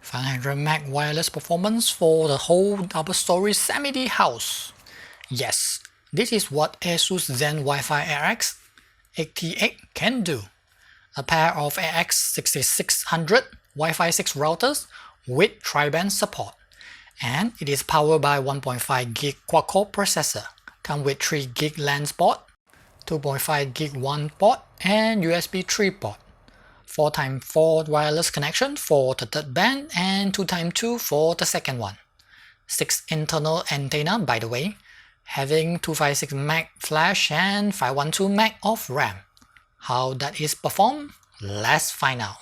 500 meg wireless performance for the whole double-story semi-D house. Yes, this is what ASUS Zen Wi-Fi AX 88 can do. A pair of AX6600 Wi-Fi 6 routers with tri-band support. And it is powered by 1.5GHz quad-core processor. Come with 3GHz LAN port, 2.5GHz WAN port, and USB 3 port. 4x4 wireless connection for the third band and 2x2 for the second one. 6 internal antenna by the way, having 256 meg flash and 512 meg of RAM. How that is performed? Let's find out.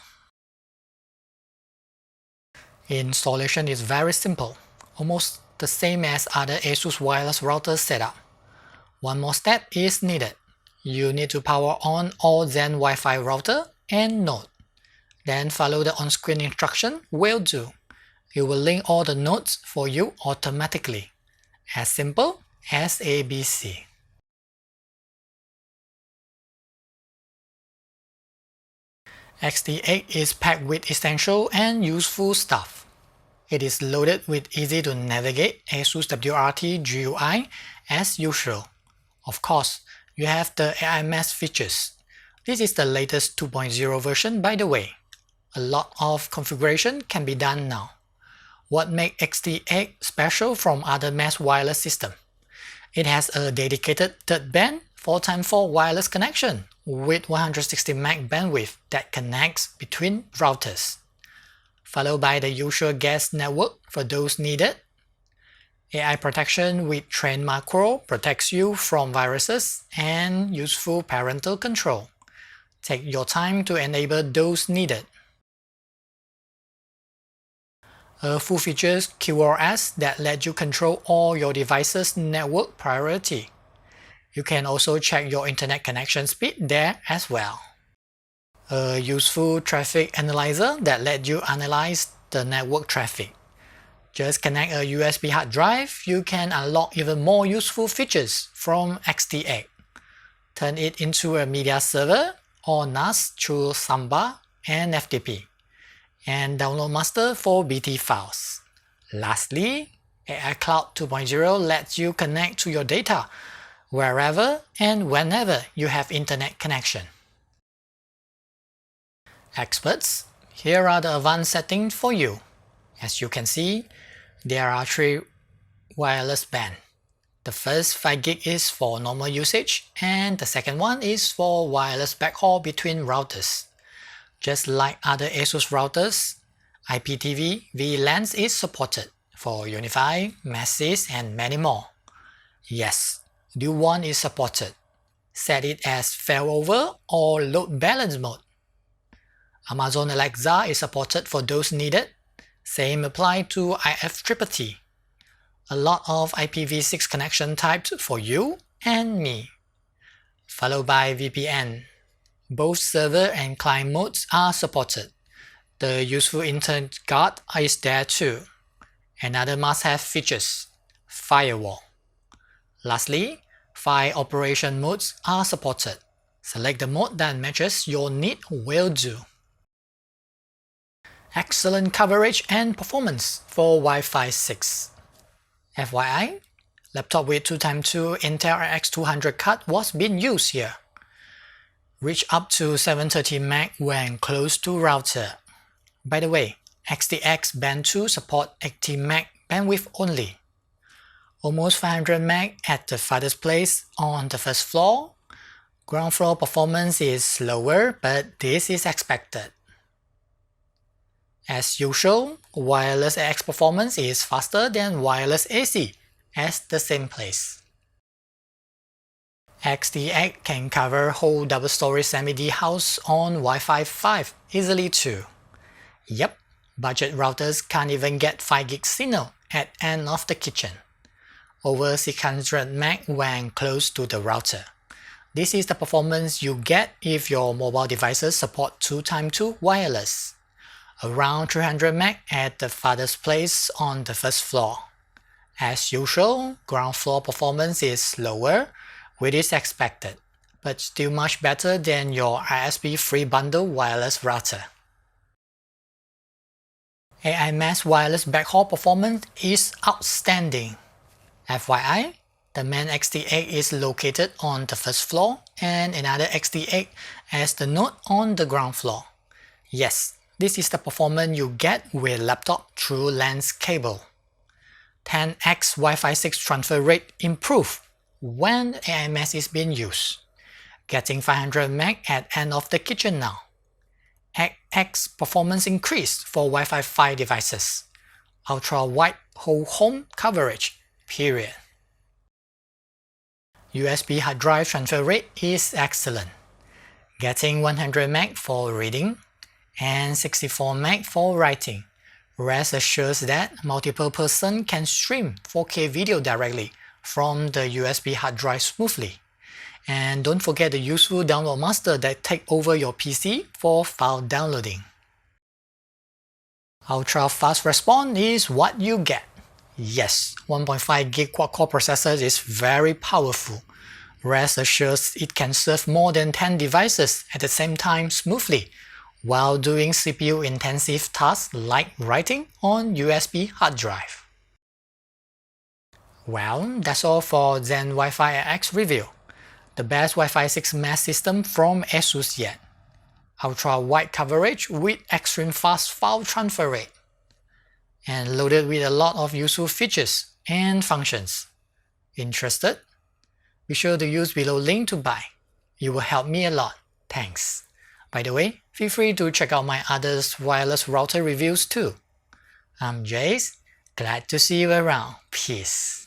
Installation is very simple, almost the same as other ASUS wireless router setup. One more step is needed. You need to power on all Zen Wi-Fi router and node. Then follow the on-screen instruction will do. It will link all the nodes for you automatically. As simple as ABC. XT8 is packed with essential and useful stuff. It is loaded with easy to navigate ASUS WRT GUI as usual. Of course, you have the AI Mesh features. This is the latest 2.0 version by the way. A lot of configuration can be done now. What makes XT8 special from other mesh wireless systems? It has a dedicated third band 4x4 wireless connection with 160 meg bandwidth that connects between routers, followed by the usual guest network for those needed. AI protection with Train Macro protects you from viruses and useful parental control. Take your time to enable those needed. A full features QoS that let you control all your devices' network priority. You can also check your internet connection speed there as well. A useful traffic analyzer that lets you analyze the network traffic. Just connect a USB hard drive, you can unlock even more useful features from XT8. Turn it into a media server or NAS through Samba and FTP, and download master for BT files. Lastly, AI Cloud 2.0 lets you connect to your data wherever and whenever you have internet connection. Experts, here are the advanced settings for you. As you can see, there are 3 wireless bands. The first 5GHz is for normal usage and the second one is for wireless backhaul between routers. Just like other ASUS routers, IPTV VLANs is supported for UniFi, Mesh, and many more. Yes, Dual WAN is supported. Set it as failover or load balance mode. Amazon Alexa is supported for those needed. Same apply to IFTTT. A lot of IPv6 connection types for you and me. Followed by VPN. Both server and client modes are supported. The useful Internet Guard is there too. Another must-have features, firewall. Lastly, 5 operation modes are supported. Select the mode that matches your need will do. Excellent coverage and performance for Wi-Fi 6. FYI, laptop with 2x2 Intel RX 200 card was being used here. Reach up to 730 meg when close to router. By the way, XTX Band 2 support 80 meg bandwidth only. Almost 500 meg at the farthest place on the first floor. Ground floor performance is slower, but this is expected. As usual, wireless AX performance is faster than wireless AC at the same place. XT8 can cover whole double-story semi-D house on Wi-Fi 5 easily too. Yep, budget routers can't even get 5GHz signal at end of the kitchen. Over 600 meg when close to the router. This is the performance you get if your mobile devices support 2x2 wireless. Around 300 meg at the farthest place on the first floor. As usual, ground floor performance is slower, which is expected, but still much better than your ISP free bundle wireless router. AIMS wireless backhaul performance is outstanding. FYI, the main XT8 is located on the first floor and another XT8 has the node on the ground floor. Yes, this is the performance you get with laptop through LAN cable. 10x Wi-Fi 6 transfer rate improved when AIMS is being used, getting 500 meg at end of the kitchen now. X performance increased for Wi-Fi 5 devices. Ultra wide whole home coverage, period. USB hard drive transfer rate is excellent, getting 100 meg for reading and 64 meg for writing. Rest assures that multiple persons can stream 4K video directly from the USB hard drive smoothly. And don't forget the useful download master that take over your PC for file downloading. Ultra fast response is what you get. Yes, 1.5 GHz quad-core processor is very powerful. Rest assures it can serve more than 10 devices at the same time smoothly while doing CPU-intensive tasks like writing on USB hard drive. Well, that's all for Zen Wi-Fi X review. The best Wi-Fi 6 mesh system from ASUS yet. Ultra wide coverage with extreme fast file transfer rate. And loaded with a lot of useful features and functions. Interested? Be sure to use below link to buy. It will help me a lot. Thanks. By the way, feel free to check out my other wireless router reviews too. I'm Jace, glad to see you around. Peace.